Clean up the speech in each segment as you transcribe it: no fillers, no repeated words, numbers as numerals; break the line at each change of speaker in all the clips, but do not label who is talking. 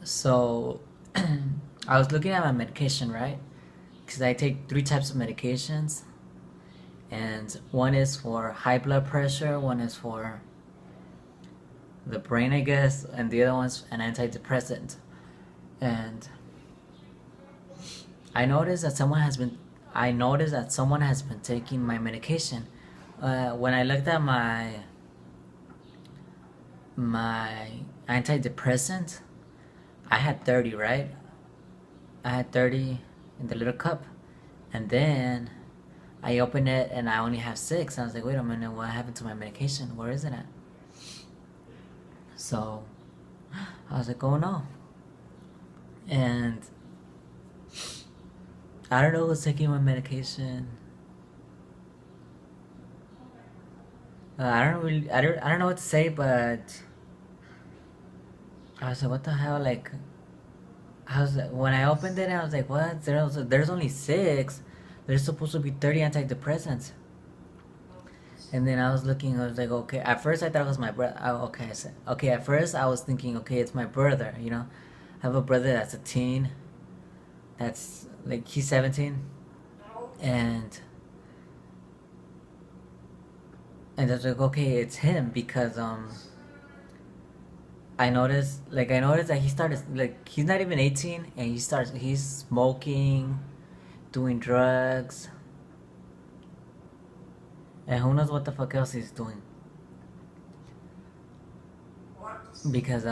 So I was looking at my medication, right? Because I take three types of medications, and one is for high blood pressure, one is for the brain, I guess, and the other one's an antidepressant. And I noticed that someone has been taking my medication. When I looked at my antidepressant, I had 30, right? I had 30 in the little cup, and then I opened it and I only have six. I was like, wait a minute, what happened to my medication? Where is it at? So I was like, oh no. And I don't know who's taking my medication. I don't know what to say, but I was like, what the hell? Like, when I opened it, I was like, what? There's only six. There's supposed to be 30 antidepressants. And then I was looking, I was like, okay. At first, I thought it was my brother. Okay, I said, okay. At first, I was thinking, okay, it's my brother. You know, I have a brother that's a teen. That's like he's 17, and I was like, okay, it's him because I noticed that he started like he's not even 18, and he's smoking, doing drugs, and who knows what the fuck else he's doing. Because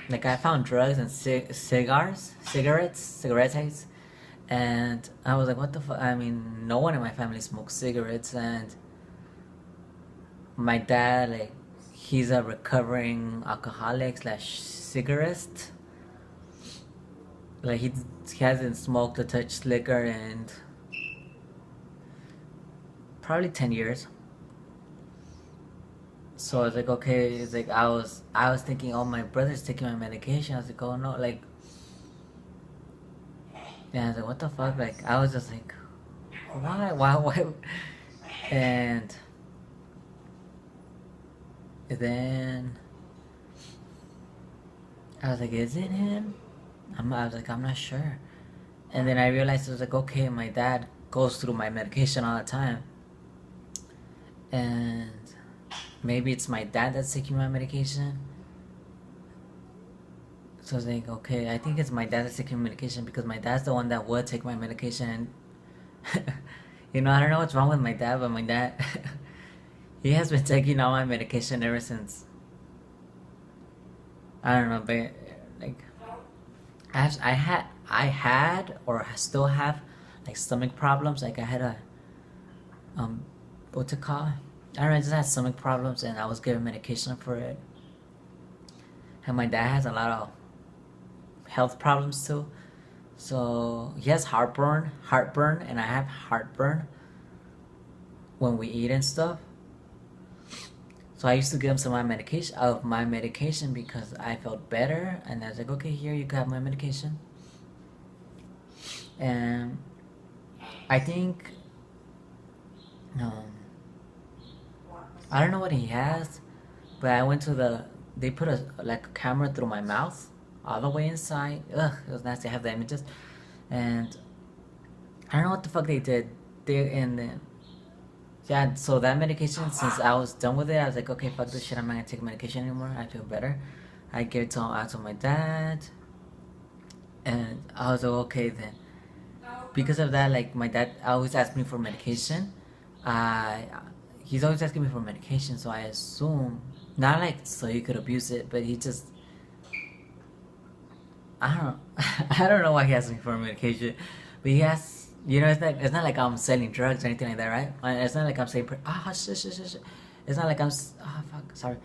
like I found drugs and cigarettes, and I was like, what the fuck? I mean, no one in my family smokes cigarettes, and my dad, like, he's a recovering alcoholic slash cigarette. Like he hasn't smoked or touched liquor in probably 10 years. So I was like, okay, it's like I was thinking, oh, my brother's taking my medication. I was like, oh no, like, yeah, I was like, what the fuck? Like, I was just like, why? And then I was like, is it him? I was like, I'm not sure. And then I realized, I was like, okay, my dad goes through my medication all the time, and maybe it's my dad that's taking my medication. So I was like, okay, I think it's my dad that's taking medication because my dad's the one that would take my medication. And you know, I don't know what's wrong with my dad, but my dad, he has been taking all my medication ever since. I don't know, but like, I had, or I still have, like, stomach problems. Like I had a um, what's it called? I don't know. I just had stomach problems, and I was given medication for it. And my dad has a lot of health problems too. So he has heartburn, and I have heartburn when we eat and stuff. So I used to give him some of my medication because I felt better, and I was like, okay, here you have my medication. And I think um, I don't know what he has, but I went to they put a like a camera through my mouth all the way inside. Ugh, it was nasty. I have the images, and I don't know what the fuck they did. They and then yeah, so that medication, since I was done with it, I was like, okay, fuck this shit. I'm not gonna take medication anymore. I feel better. I gave it to out to my dad, and I was like, okay then. Because of that, like, my dad always asked me for medication. I He's always asking me for medication, so I assume not like so he could abuse it, but he just I don't I don't know why he asked me for medication, but he has, you know, it's not like I'm selling drugs or anything like that, right? It's not like I'm saying shit. It's not like fuck, sorry.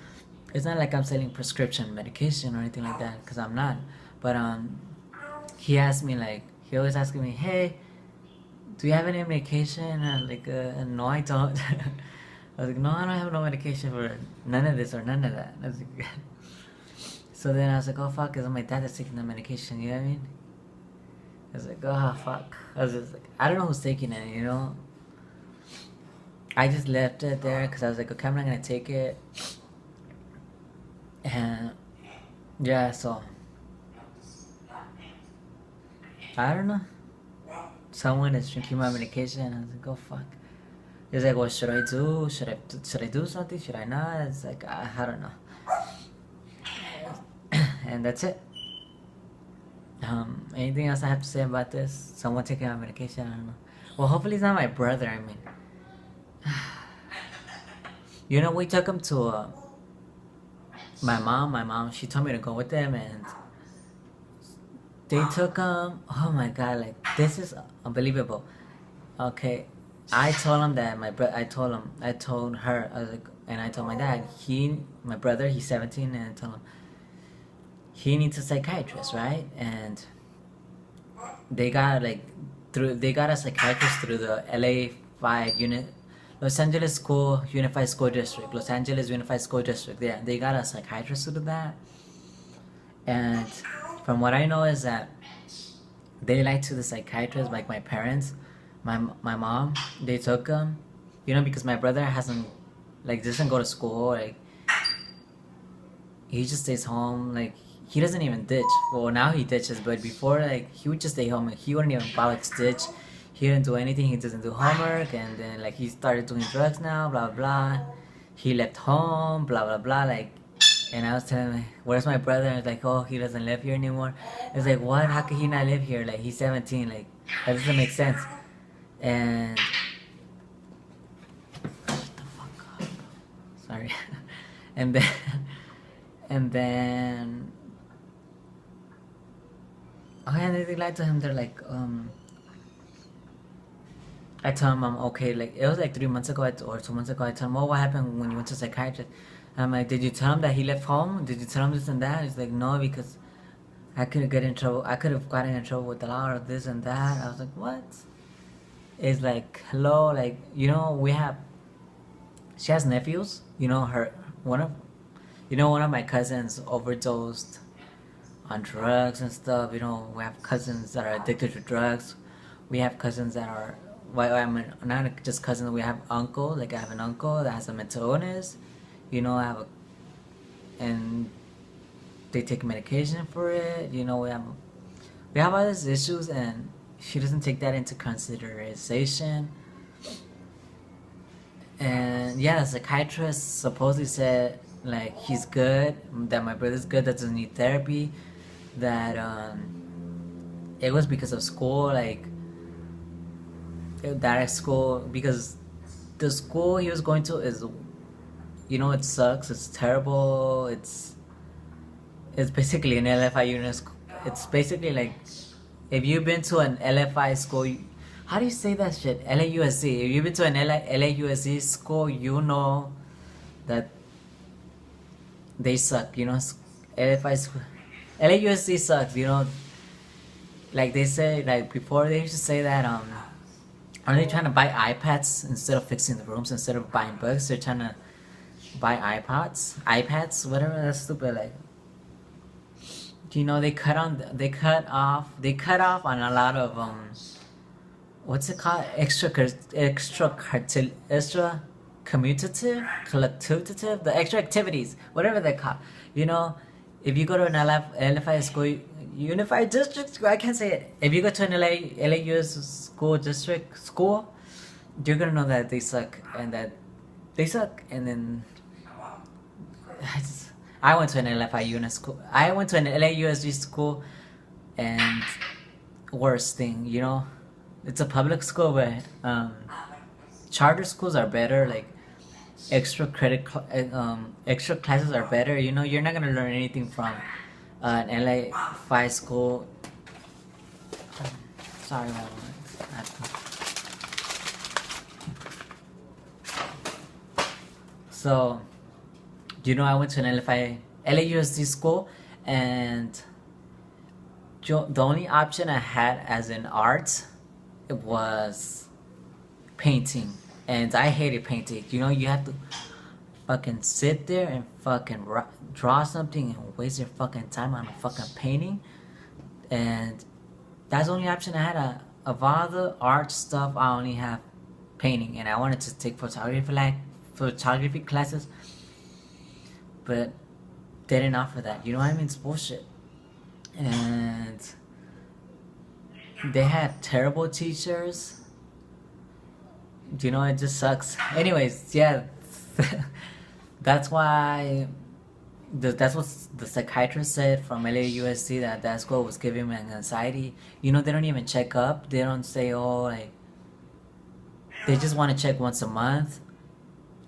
It's not like I'm selling prescription medication or anything like that, because I'm not. But he asked me, like, he always asking me, hey, do you have any medication? And I'm like, no, I don't. I was like, no, I don't have no medication for none of this or none of that. I was like, so then I was like, oh fuck, is it my dad that's taking the medication? You know what I mean? I was like, oh fuck. I was just like, I don't know who's taking it, you know? I just left it there because I was like, okay, I'm not gonna take it. And yeah, so I don't know. Someone is drinking my medication. I was like, oh fuck. He's like, what should I do? Should I do something? Should I not? It's like, I don't know. And that's it. Anything else I have to say about this? Someone taking my medication? I don't know. Well, hopefully it's not my brother. I mean, you know, we took him to my mom. My mom, she told me to go with them, and they took him. Oh my god, like this is unbelievable. Okay, I told him that I told her. I was like, and I told my dad. My brother, he's 17, and I told him he needs a psychiatrist, right? And they got a psychiatrist through the Los Angeles Unified School District. Los Angeles Unified School District. Yeah, they got a psychiatrist to do that. And from what I know is that they like to the psychiatrist, like my parents, my mom, they took him, you know, because my brother doesn't go to school, like he just stays home, like he doesn't even ditch. Well, now he ditches, but before, like, he would just stay home and he wouldn't even bother to ditch. He didn't do anything. He doesn't do homework, and then like he started doing drugs now, blah blah. He left home, blah blah blah. Like, and I was telling him, where's my brother? And it's like, oh, he doesn't live here anymore. It's like, what? How could he not live here? Like, he's 17. Like, that doesn't make sense. And shut the fuck up. Sorry. and then oh yeah, they lied to him. They're like, I told him I'm okay. Like, it was like 3 months ago or 2 months ago. I told him, oh, what happened when you went to psychiatrist? I'm like, did you tell him that he left home? Did you tell him this and that? He's like, no, because I could get in trouble. I could have gotten in trouble with the law or this and that. I was like, what? It's like, hello, like, you know, she has nephews. You know, one of my cousins overdosed on drugs and stuff. You know, we have cousins that are addicted to drugs. We have cousins that are, well, I mean, not just cousins. We have uncle. Like, I have an uncle that has a mental illness. You know, and they take medication for it. You know, we have all these issues, and she doesn't take that into consideration. And yeah, the psychiatrist supposedly said, like, he's good, that my brother's good, that doesn't need therapy, that it was because of school, like that school, because the school he was going to is, you know, it sucks, it's terrible, it's basically an LFI unit. It's basically like, if you've been to an LFI school, how do you say that shit? LAUSD. If you've been to an LAUSD school, you know that they suck, you know. LFI school, LAUSD sucks, you know. Like they say, like before they used to say that are they trying to buy iPads instead of fixing the rooms, instead of buying books? They're trying to buy iPads, whatever. That's stupid. Like, you know, they cut off on a lot of what's it called? Extra commutative, the extra activities, whatever they're called. You know, if you go to an LFI school, Unified District, I can't say it. If you go to an LAUS school, you're gonna know that they suck, and then I went to an LFI unit school. I went to an LAUSD school, and worst thing, you know, it's a public school, but charter schools are better. Like, extra classes are better. You know, you're not gonna learn anything from an LA5 school. Sorry, so, you know, I went to an LAUSD school, and the only option I had as in art, it was painting, and I hated painting. You know, you have to fucking sit there and fucking draw something and waste your fucking time on a fucking painting, and that's the only option I had. Of all the art stuff, I only have painting, and I wanted to take photography classes, but they didn't offer that. You know what I mean? It's bullshit. And they had terrible teachers. You know, it just sucks. Anyways, yeah, that's why. That's what the psychiatrist said from LAUSD, that that school was giving him anxiety. You know, they don't even check up. They don't say, oh, like, they just want to check once a month.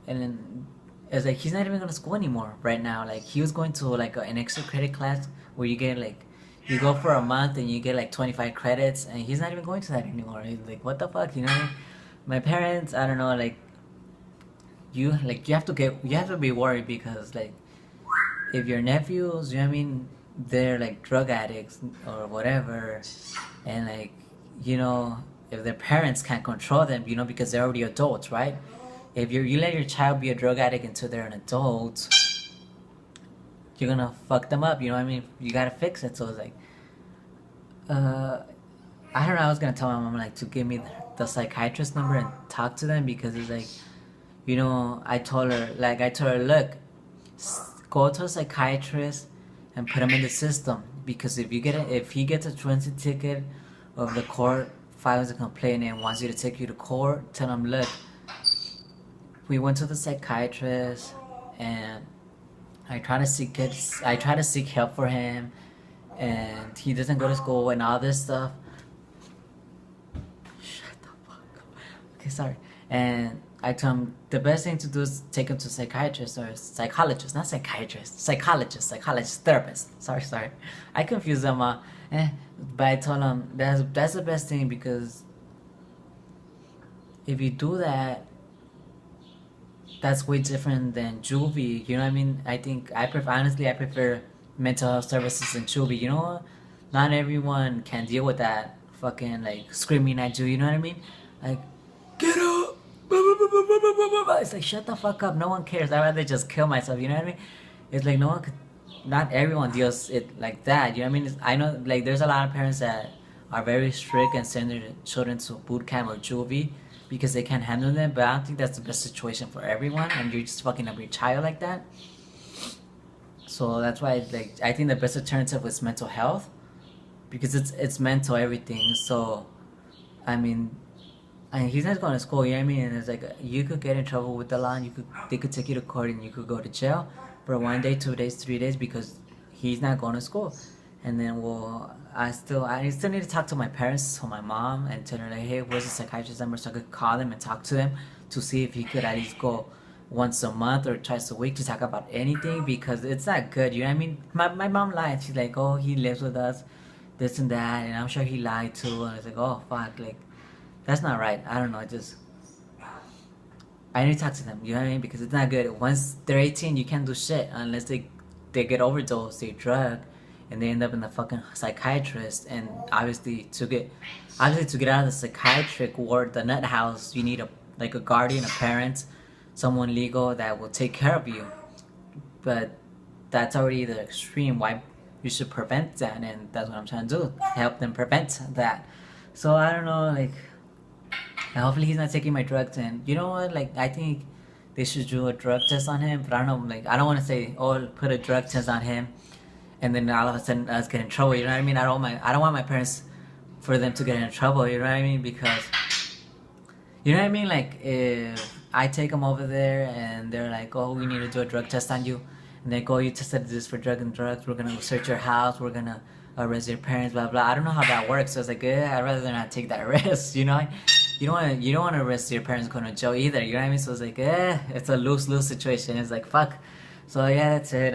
And then it's like, he's not even going to school anymore right now. Like, he was going to like an extra credit class where you get like, you go for a month and you get like 25 credits, and he's not even going to that anymore. He's like, what the fuck, you know? My parents, I don't know, like, you have to be worried, because like, if your nephews, you know what I mean, they're like drug addicts or whatever, and like, you know, if their parents can't control them, you know, because they're already adults, right? If you let your child be a drug addict until they're an adult, you're gonna fuck them up, you know what I mean? You gotta fix it. So it's like, uh, I don't know. I was gonna tell my mom like to give me the psychiatrist number and talk to them, because it's like, you know, I told her, look, go to a psychiatrist and put him in the system, because if he gets a truancy ticket, of the court files a complaint and wants you to take you to court, tell him, look, we went to the psychiatrist and I try to seek help for him, and he doesn't go to school and all this stuff. Shut the fuck up. Okay, sorry. And I told him the best thing to do is take him to a psychiatrist or a psychologist, not psychiatrist, psychologist, therapist. Sorry. I confuse them all. But I told him that's the best thing, because if you do that, that's way different than juvie. You know what I mean? I prefer mental health services than juvie. You know, not everyone can deal with that fucking like screaming at you. You know what I mean? Like, get up. It's like, shut the fuck up. No one cares. I'd rather just kill myself. You know what I mean? It's like not everyone deals it like that. You know what I mean? I know like there's a lot of parents that are very strict and send their children to boot camp or juvie because they can't handle them. But I don't think that's the best situation for everyone. And you're just fucking up your child like that. So that's why like I think the best alternative is mental health, because it's mental everything. So I mean, he's not going to school, you know what I mean? And it's like, you could get in trouble with the law, and they could take you to court and you could go to jail for 1 day, 2 days, 3 days, because he's not going to school. And then I still need to talk to my parents, to my mom, and tell her like, hey, where's the psychiatrist number, so I could call them and talk to them to see if he could at least go once a month or twice a week to talk about anything, because it's not good, you know what I mean? My mom lied. She's like, oh, he lives with us, this and that, and I'm sure he lied too. And it's like, oh fuck, like, that's not right. I don't know. I need to talk to them. You know what I mean? Because it's not good. Once they're 18, you can't do shit unless they get overdosed, they drug, and they end up in the fucking psychiatrist. And obviously to get out of the psychiatric ward, the nut house, you need a guardian, a parent, someone legal that will take care of you. But that's already the extreme. Why you should prevent that, and that's what I'm trying to do. Help them prevent that. So I don't know, like. And hopefully he's not taking my drugs, and you know what, like, I think they should do a drug test on him, but I don't know, like, I don't want to say, oh, put a drug test on him, and then all of a sudden us get in trouble, you know what I mean? I don't want my parents, for them to get in trouble, you know what I mean? Because, you know what I mean, like, if I take them over there, and they're like, oh, we need to do a drug test on you, and they go, you tested this for drugs, we're gonna search your house, we're gonna arrest your parents, blah, blah, I don't know how that works, so it's like, I'd rather not take that risk, you know? You don't want to risk your parents going to jail either, you know what I mean? So it's like, it's a lose-lose situation. It's like, fuck. So yeah, that's it.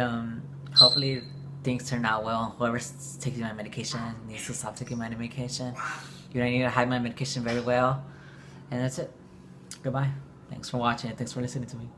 Hopefully things turn out well. Whoever's taking my medication needs to stop taking my medication. You know, I need to hide my medication very well. And that's it. Goodbye. Thanks for watching. Thanks for listening to me.